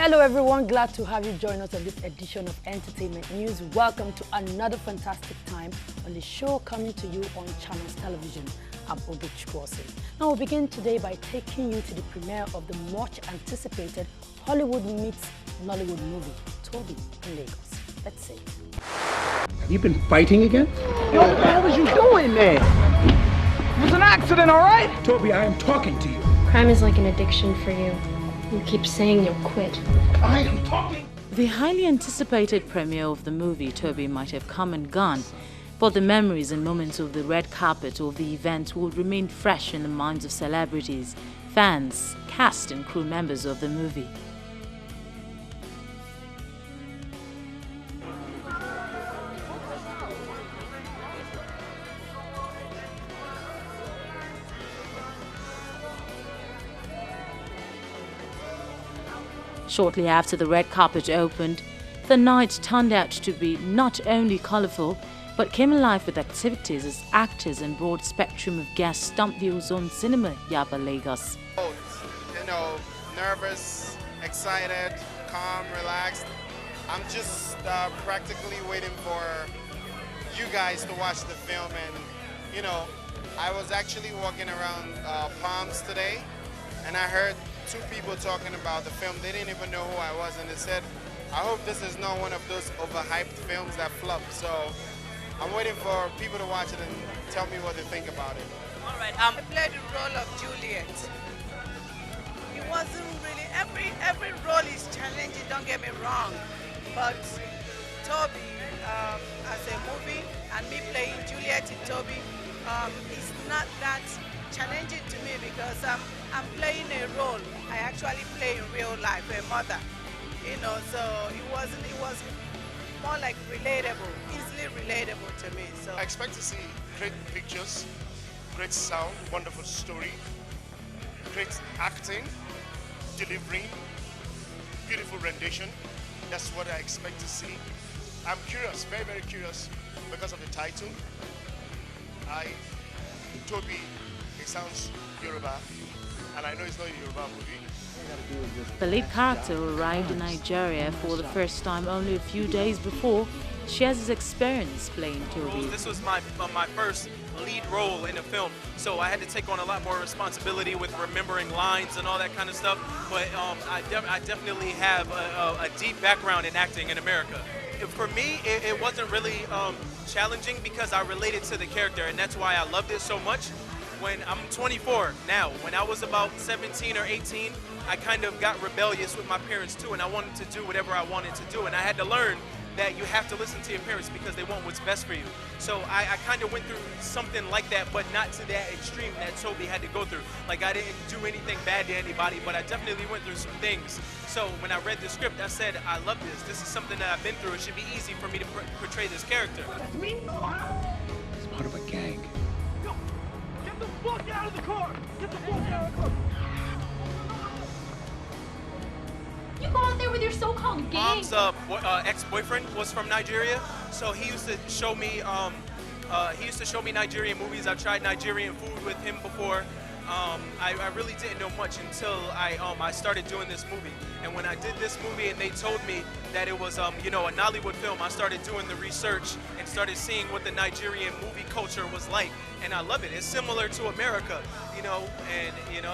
Hello everyone, glad to have you join us on this edition of Entertainment News. Welcome to another fantastic time on the show coming to you on Channels Television. I'm Obichukwose. Now we'll begin today by taking you to the premiere of the much anticipated Hollywood meets Nollywood movie, Toby, in Lagos. Let's see. Have you been fighting again? Yo, what was you doing there? It was an accident, all right? Toby, I am talking to you. Crime is like an addiction for you. You keep saying you'll quit. I am talking. The highly anticipated premiere of the movie Toby might have come and gone, but the memories and moments of the red carpet of the event will remain fresh in the minds of celebrities, fans, cast and crew members of the movie. Shortly after the red carpet opened, the night turned out to be not only colourful, but came alive with activities as actors and broad spectrum of guests stumped the Ozone Cinema, Yaba, Lagos. You know, nervous, excited, calm, relaxed. I'm just practically waiting for you guys to watch the film. And, you know, I was actually walking around Palms today, and I heard two people talking about the film. They didn't even know who I was, and they said, I hope this is not one of those overhyped films that flop. So I'm waiting for people to watch it and tell me what they think about it. All right, I played the role of Juliet. It wasn't really, every role is challenging, don't get me wrong, but Toby as a movie and me playing Juliet in Toby is not that challenging to me because I'm playing a role I actually play in real life, a mother, you know, so it was more like relatable, easily relatable to me. So I expect to see great pictures, great sound, wonderful story, great acting, delivery, beautiful rendition. That's what I expect to see. I'm curious, very, very curious because of the title. Toby, it sounds Yoruba, and I know it's not a Yoruba movie. The lead character arrived in Nigeria for the first time only a few days before, shares his experience playing Toby. This was my first lead role in a film, so I had to take on a lot more responsibility with remembering lines and all that kind of stuff, but I definitely have a deep background in acting in America. For me, it wasn't really challenging because I related to the character, and that's why I loved it so much. When I'm 24 now, when I was about 17 or 18, I kind of got rebellious with my parents too, and I wanted to do whatever I wanted to do, and I had to learn that you have to listen to your parents because they want what's best for you. So I kind of went through something like that, but not to that extreme that Toby had to go through. Like, I didn't do anything bad to anybody, but I definitely went through some things. So when I read the script, I said, I love this. This is something that I've been through. It should be easy for me to portray this character. It's part of a gang. Yo, get the fuck out of the car! Get the fuck out of the car! You go out there with your so-called gang. Mom's ex-boyfriend was from Nigeria, so he used to show me Nigerian movies. I've tried Nigerian food with him before. I really didn't know much until I started doing this movie. And when I did this movie and they told me that it was you know, a Nollywood film, I started doing the research and started seeing what the Nigerian movie culture was like. And I love it. It's similar to America, you know, and you know,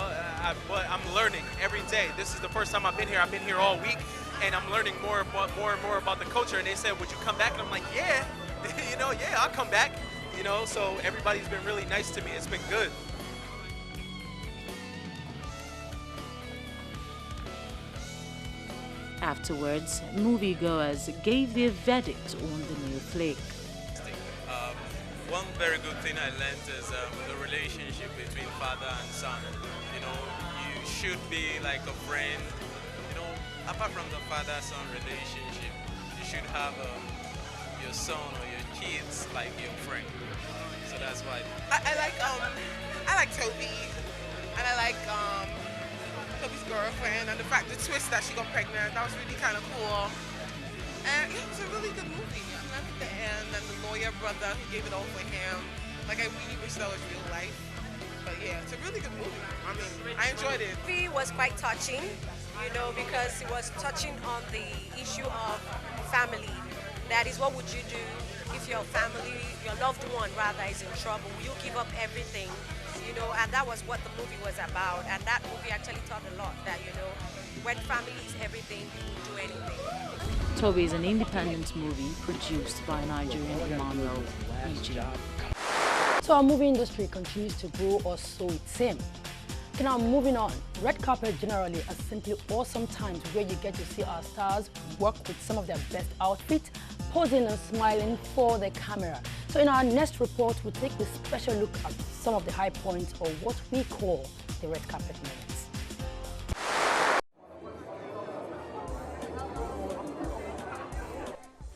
but I'm learning every day. This is the first time I've been here. I've been here all week, and I'm learning more and more about the culture. And they said, would you come back? And I'm like, yeah, you know, yeah, I'll come back. You know, so everybody's been really nice to me. It's been good. Afterwards, moviegoers gave their verdict on the new flick. One very good thing I learned is the relationship between father and son. You know, you should be like a friend. You know, apart from the father-son relationship, you should have your son or your kids like your friend. So that's why. I like Toby, and I like Toby's girlfriend, and the fact, the twist that she got pregnant, that was really kind of cool. And it was a really good movie. I mean, at the end, and the lawyer brother who gave it all for him. Like, I really wish that was real life. But yeah, it's a really good movie. I mean, I enjoyed it. The movie was quite touching. you know, because it was touching on the issue of family. That is, what would you do if your family, your loved one rather, is in trouble? Will you give up everything? You know, and that was what the movie was about. And that movie actually taught a lot that, you know, when family is everything, you will do anything. Toby is an independent movie produced by Nigerian Emmanuel EG. So our movie industry continues to grow, or so it seems. Okay, now moving on. Red carpet generally are simply awesome times where you get to see our stars work with some of their best outfits, posing and smiling for the camera. So in our next report, we'll take a special look at some of the high points, or what we call the red carpet moments.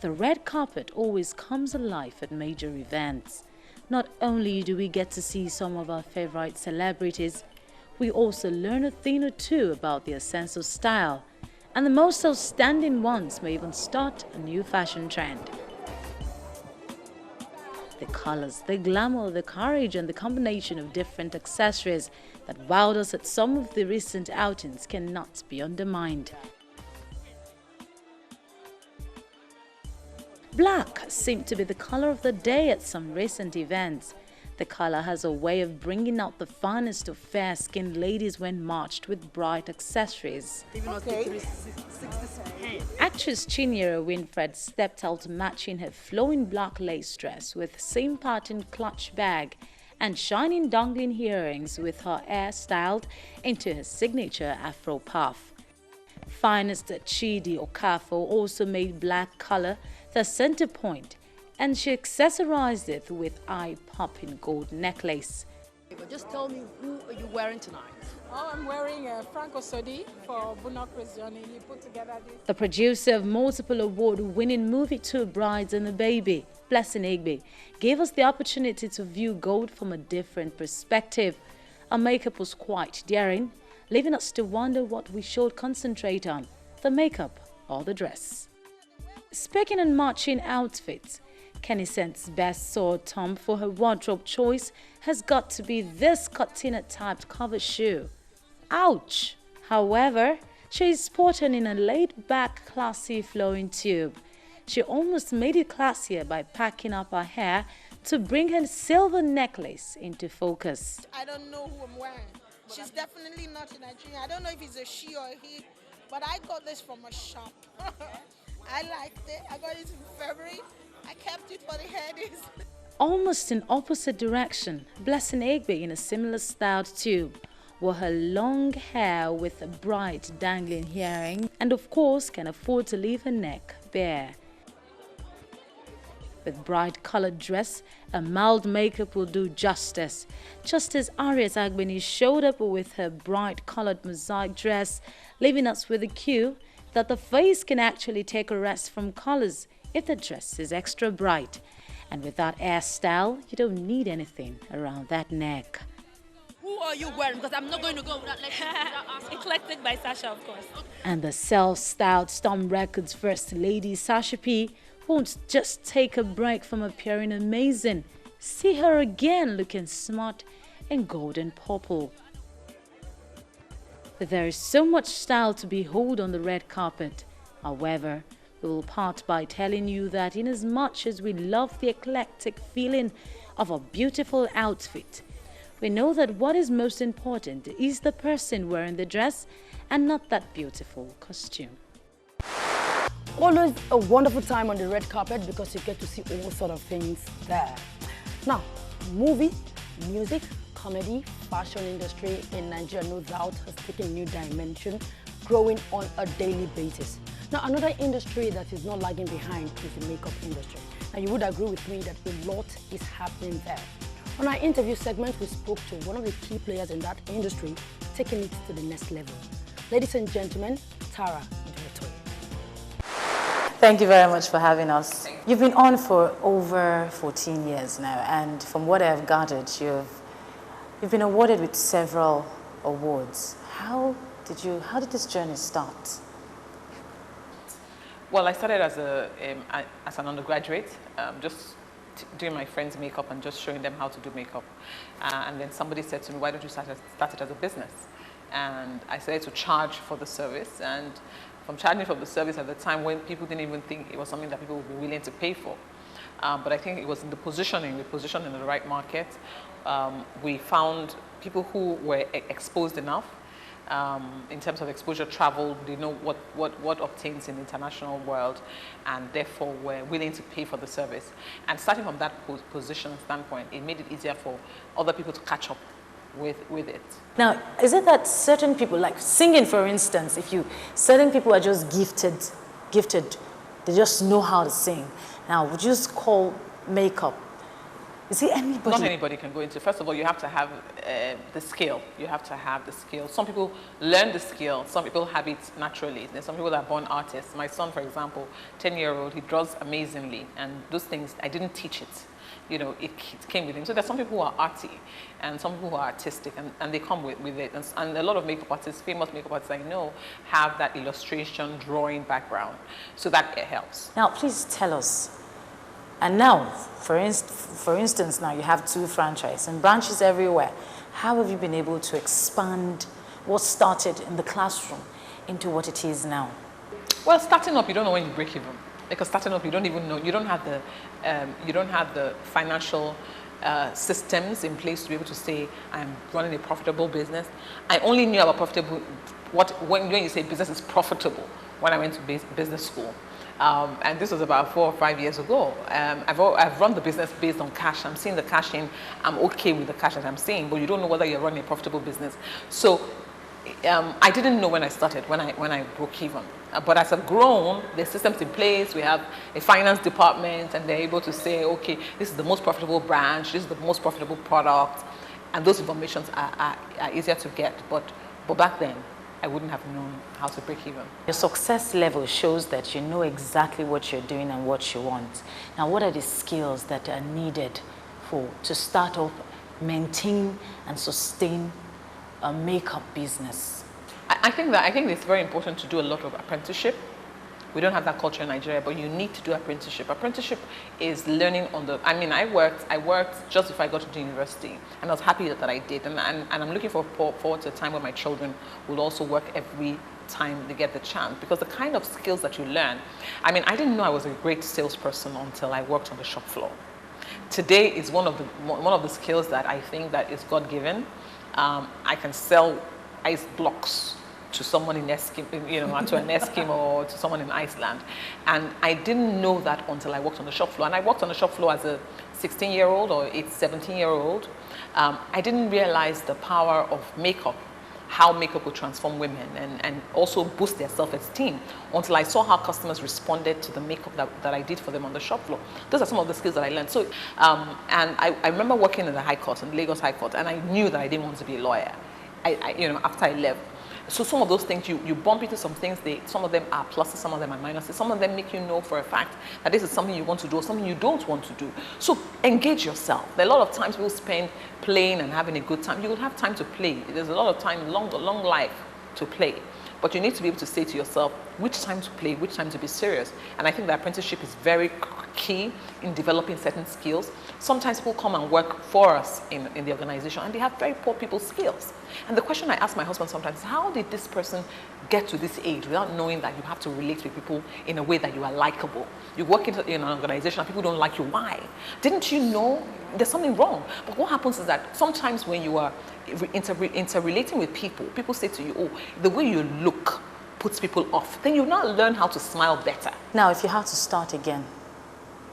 The red carpet always comes alive at major events. Not only do we get to see some of our favorite celebrities, we also learn a thing or two about their sense of style, and the most outstanding ones may even start a new fashion trend. The colors, the glamour, the courage, and the combination of different accessories that wowed us at some of the recent outings cannot be undermined. Black seemed to be the color of the day at some recent events. The color has a way of bringing out the finest of fair-skinned ladies when matched with bright accessories. Actress Chinyere Winfred stepped out matching her flowing black lace dress with same-patterned clutch bag and shining dangling earrings, with her hair styled into her signature afro puff. Finest Chidi Okafo also made black color the center point, and she accessorized it with eye-popping gold necklace. Just tell me, who are you wearing tonight? Oh, I'm wearing a Franco Sodi for Bunokri's Journey. He put together this. The producer of multiple award-winning movie Two Brides and a Baby, Blessing Egbe, gave us the opportunity to view gold from a different perspective. Her makeup was quite daring, leaving us to wonder what we should concentrate on, the makeup or the dress. Speaking on matching outfits, Kenny Sent's best sword tom for her wardrobe choice has got to be this Cortina-typed cover shoe. Ouch! However, she is sporting in a laid-back, classy flowing tube. She almost made it classier by packing up her hair to bring her silver necklace into focus. I don't know who I'm wearing. She's definitely not a Nigerian. I don't know if it's a she or a he, but I got this from a shop. I liked it. I got it in February. I kept it for the headies. Almost in opposite direction, Blessing Egbe in a similar styled tube wore her long hair with a bright dangling earring, and of course can afford to leave her neck bare. With bright colored dress, a mild makeup will do justice. Just as Arias Agbeni showed up with her bright colored mosaic dress, leaving us with a cue that the face can actually take a rest from colors if the dress is extra bright. And with that hairstyle, you don't need anything around that neck. Who are you wearing? Because I'm not going to go without asking. Eclectic by Sasha, of course. And the self-styled Storm Records First Lady Sasha P won't just take a break from appearing amazing. See her again looking smart in gold and purple. There is so much style to behold on the red carpet. However, we will part by telling you that in as much as we love the eclectic feeling of a beautiful outfit, we know that what is most important is the person wearing the dress and not that beautiful costume. Always a wonderful time on the red carpet because you get to see all sort of things there. Now, movie, music, comedy, fashion industry in Nigeria no doubt has taken a new dimension, growing on a daily basis. Now, another industry that is not lagging behind is the makeup industry. Now, you would agree with me that a lot is happening there. On our interview segment, we spoke to one of the key players in that industry, taking it to the next level. Ladies and gentlemen, Tara. Thank you very much for having us. You've been on for over 14 years now, and from what I've gathered, you've been awarded with several awards. How did this journey start? Well, I started as an undergraduate, just doing my friends' makeup and just showing them how to do makeup. And then somebody said to me, why don't you start it as a business? and I started to charge for the service. And from charging for the service at the time when people didn't even think it was something that people would be willing to pay for. But I think it was in the positioning, we positioned in the right market. We found people who were exposed enough in terms of exposure travel, they know what obtains in the international world, and therefore were willing to pay for the service. And starting from that position standpoint, it made it easier for other people to catch up with it. Now, is it that certain people, like singing for instance, certain people are just gifted, they just know how to sing. Now, would you just call makeup? Is it anybody? Not anybody can go into. First of all, you have to have the skill. You have to have the skill. Some people learn the skill. Some people have it naturally. There's some people that are born artists. My son, for example, 10-year-old, he draws amazingly. And those things, I didn't teach it. You know, it came with him. So there's some people who are arty and some people who are artistic, and they come with it. And a lot of makeup artists, famous makeup artists I know, have that illustration, drawing background. So that helps. Now, please tell us. And now, for instance, now you have 2 franchises and branches everywhere. How have you been able to expand what started in the classroom into what it is now? Well, starting up, you don't know when you break even. Because starting up, you don't even know. You don't have the financial systems in place to be able to say, I'm running a profitable business. I only knew about profitable, when you say business is profitable, when I went to business school. And this was about 4 or 5 years ago. I've run the business based on cash. I'm seeing the cash in. I'm okay with the cash that I'm seeing, but you don't know whether you're running a profitable business. So I didn't know when I started, when I broke even. But as I've grown, there's systems in place. We have a finance department, and they're able to say, okay, this is the most profitable branch, this is the most profitable product, and those informations are easier to get. But back then, I wouldn't have known how to break even. Your success level shows that you know exactly what you're doing and what you want. Now, what are the skills that are needed to start up, maintain, and sustain a makeup business? I think it's very important to do a lot of apprenticeship. We don't have that culture in Nigeria, but you need to do apprenticeship. Apprenticeship is learning on the. I mean, I worked just before I got to university, and I was happy that I did. And I'm looking forward to a time where my children will also work every time they get the chance, because the kind of skills that you learn. I mean, I didn't know I was a great salesperson until I worked on the shop floor. Today is one of the skills that I think that is God-given. I can sell ice blocks to someone in Eskimo, to an Eskimo or to someone in Iceland. And I didn't know that until I worked on the shop floor. And I worked on the shop floor as a 16-year-old or a 17-year-old. I didn't realize the power of makeup, how makeup would transform women and also boost their self-esteem, until I saw how customers responded to the makeup that I did for them on the shop floor. Those are some of the skills that I learned. So, and I remember working in the High Court, in the Lagos High Court, and I knew that I didn't want to be a lawyer. After I left. So some of those things, you bump into some things, some of them are pluses, some of them are minuses, some of them make you know for a fact that this is something you want to do or something you don't want to do. So engage yourself. There are a lot of times people spend playing and having a good time. You will have time to play. There's a lot of time, long life to play. But you need to be able to say to yourself, which time to play, which time to be serious. And I think that apprenticeship is very key in developing certain skills. Sometimes people come and work for us in the organization, and they have very poor people skills. And the question I ask my husband sometimes is, how did this person get to this age without knowing that you have to relate with people in a way that you are likable? You work in an organization and people don't like you. Why? Didn't you know there's something wrong? But what happens is that sometimes when you are interrelating with people, people say to you, oh, the way you look puts people off. Then you now learn how to smile better. Now, if you had to start again,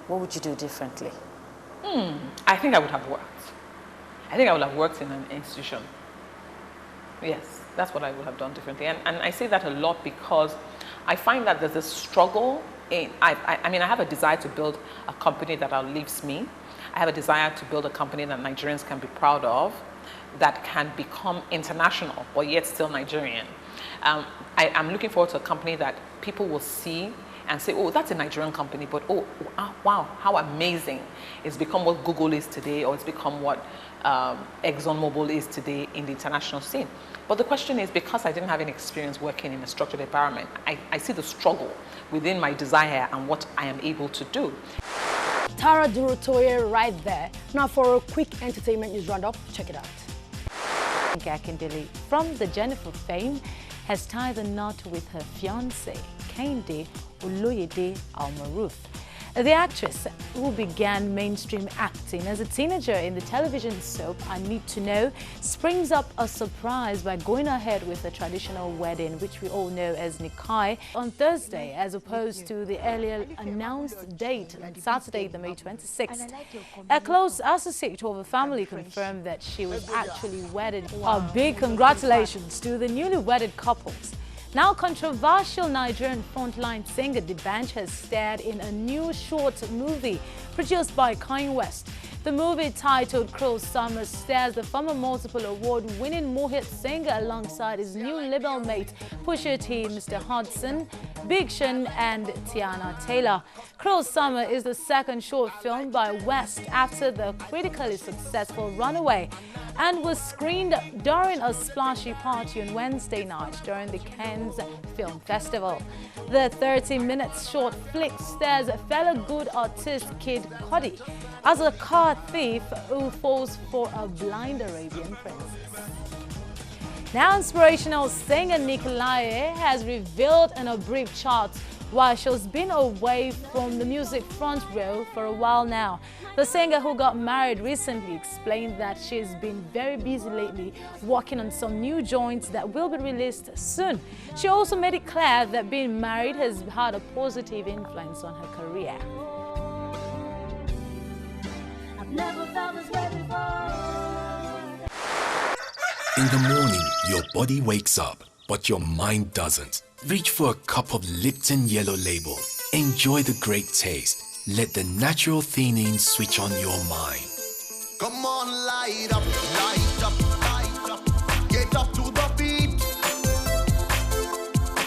what would you do differently? I think I would have worked. I think I would have worked in an institution. Yes, that's what I would have done differently. And I say that a lot because I find that there's a struggle in, I mean, I have a desire to build a company that outlives me. I have a desire to build a company that Nigerians can be proud of, that can become international, but yet still Nigerian. I'm looking forward to a company that people will see and say, oh, that's a Nigerian company, but oh, wow, how amazing. It's become what Google is today, or it's become what ExxonMobil is today in the international scene. But the question is, because I didn't have any experience working in a structured environment, I see the struggle within my desire and what I am able to do. Tara Durotoye right there. Now for a quick entertainment news roundup, check it out. Akindele from the Jennifer fame has tied the knot with her fiancé, Kehinde Oloyede Almaroof. The actress, who began mainstream acting as a teenager in the television soap I Need to Know, springs up a surprise by going ahead with a traditional wedding, which we all know as Nikai, on Thursday, as opposed to the earlier announced date on Saturday, the May 26th. A close associate of the family confirmed that she was actually wedded. A big congratulations to the newly wedded couples. Now, controversial Nigerian frontline singer D'banj has starred in a new short movie produced by Kanye West. The movie, titled Cruel Summer, stars the former multiple award-winning Mohit singer alongside his new label mate Pusha T, Mr. Hudson, Big Sean and Tiana Taylor. Cruel Summer is the second short film by West after the critically successful Runaway, and was screened during a splashy party on Wednesday night during the Cannes Film Festival. The 30-minute short flick stars fellow good artist Kid Cudi as a car thief who falls for a blind Arabian princess. Now, inspirational singer Nicolai has revealed in a brief chat why she's been away from the music front row for a while now. The singer, who got married recently, explained that she's been very busy lately working on some new joints that will be released soon. She also made it clear that being married has had a positive influence on her career. I've never felt this way before. In the morning, your body wakes up, but your mind doesn't. Reach for a cup of Lipton Yellow Label. Enjoy the great taste. Let the natural theanine switch on your mind. Come on, light up, light up, light up. Get up to the beat.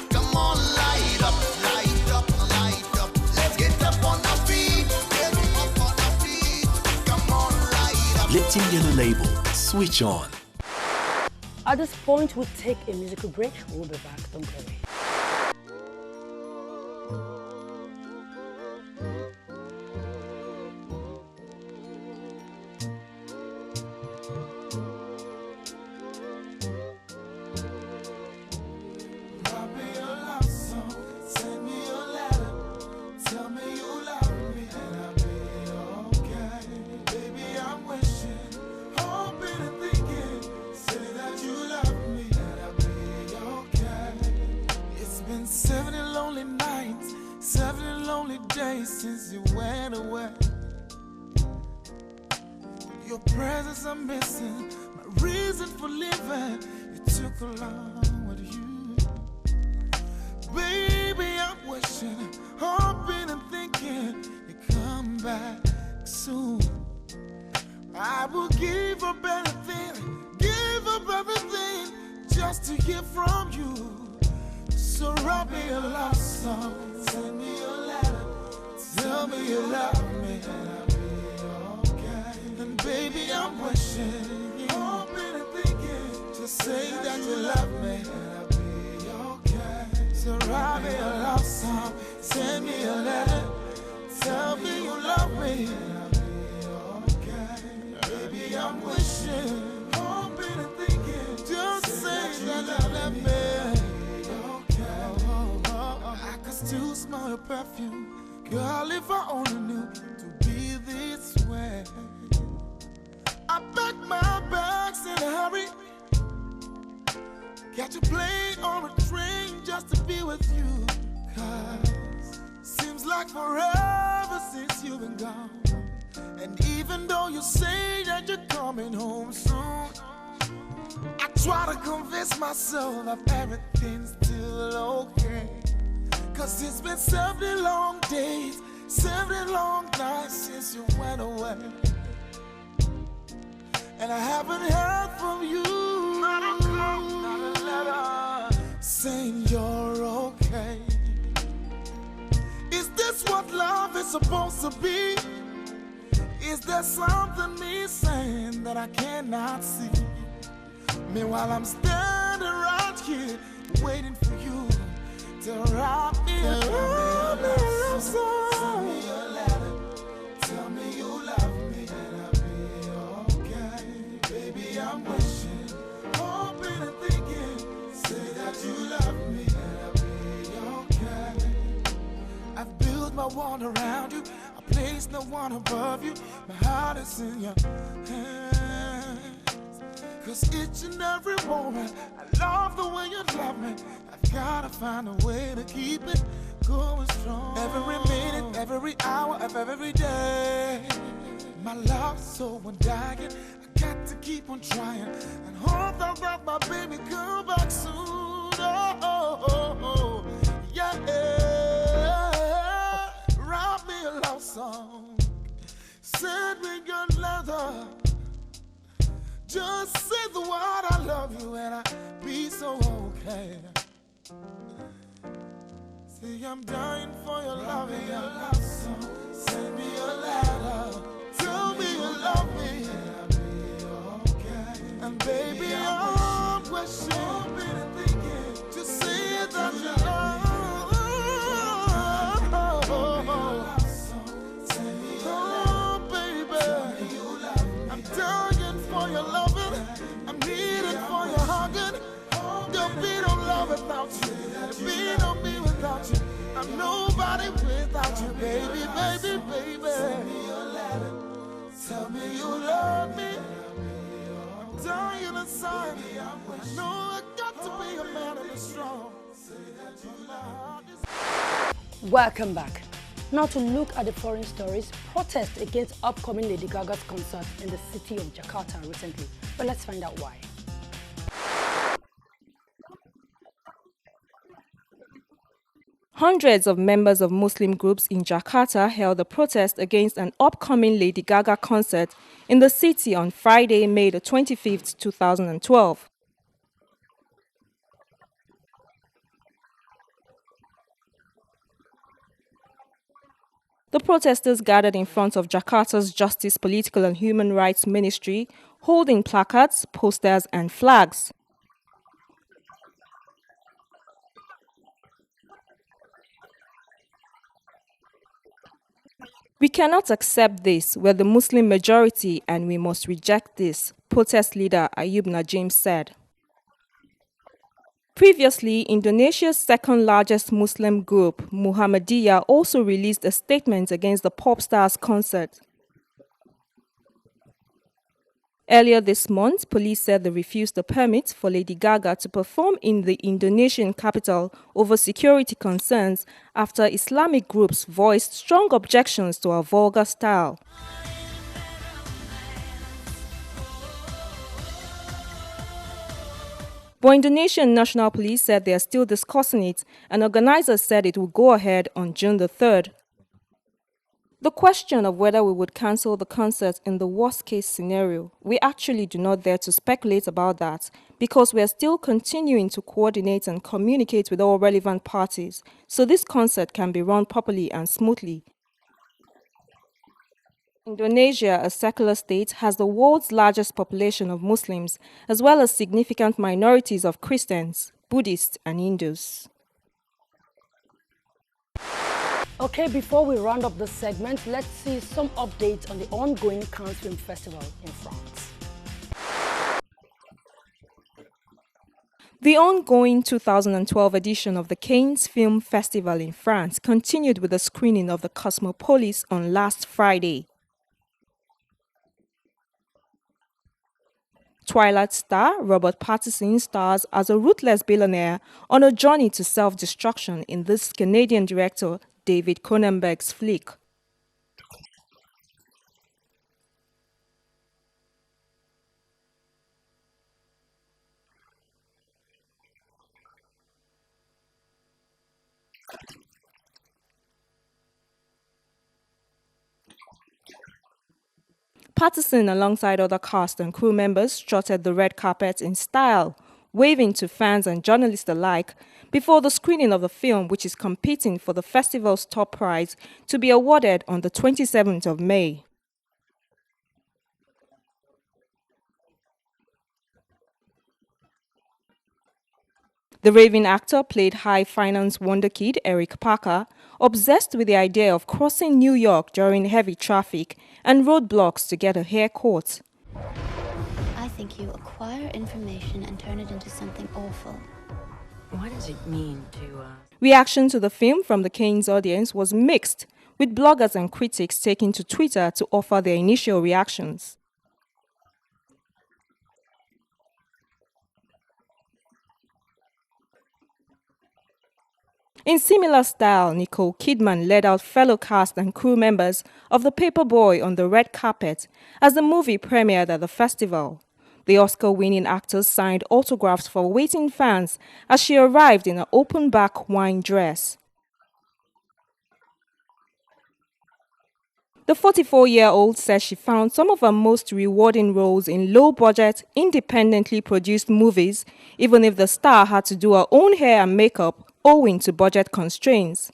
Come on, light up, light up, light up. Let's get up on our feet. Get up on our feet. Come on, light up. Lipton Yellow Label. Switch on. At this point, we'll take a musical break. We'll be back. Don't go away. Since you went away, your presence I'm missing, my reason for living. You took along with you, baby. I'm wishing, hoping and thinking you come back soon. I will give up anything, give up everything just to hear from you. So write me a love song, send me a letter. Tell me you love me and I'll be okay. And baby, I'm wishing, hoping and thinking, just say that you love me and I'll be okay. So write me a love song, send me a letter. Tell me you love me and I'll be okay. Baby, I'm wishing, hoping and thinking, just say that you love me. Okay. I can still smell your perfume. Girl, if I only knew to be this way. I packed my bags in a hurry, catch a plane or a train just to be with you. 'Cause seems like forever since you've been gone. And even though you say that you're coming home soon, I try to convince myself that everything's still okay. 'Cause it's been 70 long days, 70 long nights since you went away. And I haven't heard from you, not a call, not a letter, saying you're okay. Is this what love is supposed to be? Is there something missing that I cannot see? Meanwhile, I'm standing right here waiting for you to write me a love song. Send me a letter. Tell me you love me and I'll be okay. Baby, I'm wishing, all around you. I place no one above you. My heart is in your hands. 'Cause each and every moment, I love the way you love me. I've gotta find a way to keep it going strong. Every minute, every hour of every day. My love's so undying. I got to keep on trying and hope that my baby come back soon. Oh, yeah. Write me a love song. Send me your letter. Just say the word I love you and I'll be so okay. See, I'm dying for your love and your love song. Send me a letter. Tell me you love me and I'll be okay. And baby, I'm wishing and thinking to say that you love. Oh, baby, I'm dying for your loving. I'm needing for your hugging. There'll be no love without you. There'll be no me without you. I'm nobody without you, baby, baby, baby. Send me your letter. Tell me you love me. I'm dying inside. I know I got to be a man and be strong. Welcome back. Now to look at the foreign stories, protests against upcoming Lady Gaga's concert in the city of Jakarta recently. But let's find out why. Hundreds of members of Muslim groups in Jakarta held a protest against an upcoming Lady Gaga concert in the city on Friday, May the 25th, 2012. The protesters gathered in front of Jakarta's Justice, Political and Human Rights Ministry, holding placards, posters and flags. We cannot accept this. We're the Muslim majority and we must reject this, protest leader Ayub Najim said. Previously, Indonesia's second largest Muslim group, Muhammadiyah, also released a statement against the pop star's concert. Earlier this month, police said they refused a permit for Lady Gaga to perform in the Indonesian capital over security concerns after Islamic groups voiced strong objections to her vulgar style. But Indonesian National Police said they are still discussing it, and organizers said it will go ahead on June the 3rd. The question of whether we would cancel the concert in the worst-case scenario, we actually do not dare to speculate about that because we are still continuing to coordinate and communicate with all relevant parties so this concert can be run properly and smoothly. Indonesia, a secular state, has the world's largest population of Muslims, as well as significant minorities of Christians, Buddhists, and Hindus. Okay, before we round up this segment, let's see some updates on the ongoing Cannes Film Festival in France. The ongoing 2012 edition of the Cannes Film Festival in France continued with the screening of The Cosmopolis on last Friday. Twilight star Robert Pattinson stars as a ruthless billionaire on a journey to self-destruction in this Canadian director David Cronenberg's flick. Pattinson, alongside other cast and crew members, strutted the red carpet in style, waving to fans and journalists alike before the screening of the film, which is competing for the festival's top prize to be awarded on the 27th of May. The raving actor played high-finance wonderkid Eric Parker, obsessed with the idea of crossing New York during heavy traffic and roadblocks to get a haircut. I think you acquire information and turn it into something awful. What does it mean to... Reaction to the film from the Cannes audience was mixed, with bloggers and critics taking to Twitter to offer their initial reactions. In similar style, Nicole Kidman led out fellow cast and crew members of The Paperboy on the red carpet as the movie premiered at the festival. The Oscar-winning actress signed autographs for waiting fans as she arrived in an open-back wine dress. The 44-year-old says she found some of her most rewarding roles in low-budget, independently produced movies, even if the star had to do her own hair and makeup owing to budget constraints.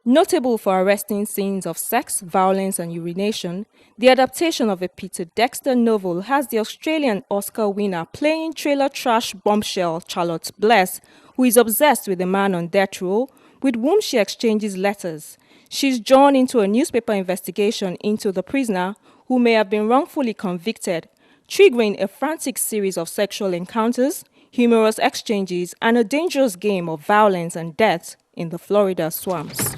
Notable for arresting scenes of sex, violence and urination, the adaptation of a Peter Dexter novel has the Australian Oscar winner playing trailer trash bombshell Charlotte Bless, who is obsessed with a man on death row with whom she exchanges letters. She's drawn into a newspaper investigation into the prisoner, who may have been wrongfully convicted, triggering a frantic series of sexual encounters, humorous exchanges, and a dangerous game of violence and death in the Florida swamps.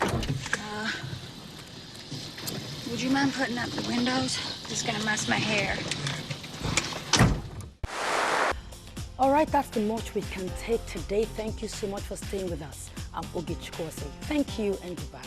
Would you mind putting up the windows? This is gonna mess my hair. All right, that's the much we can take today. Thank you so much for staying with us. I'm Ogi Chukwose. Thank you and goodbye.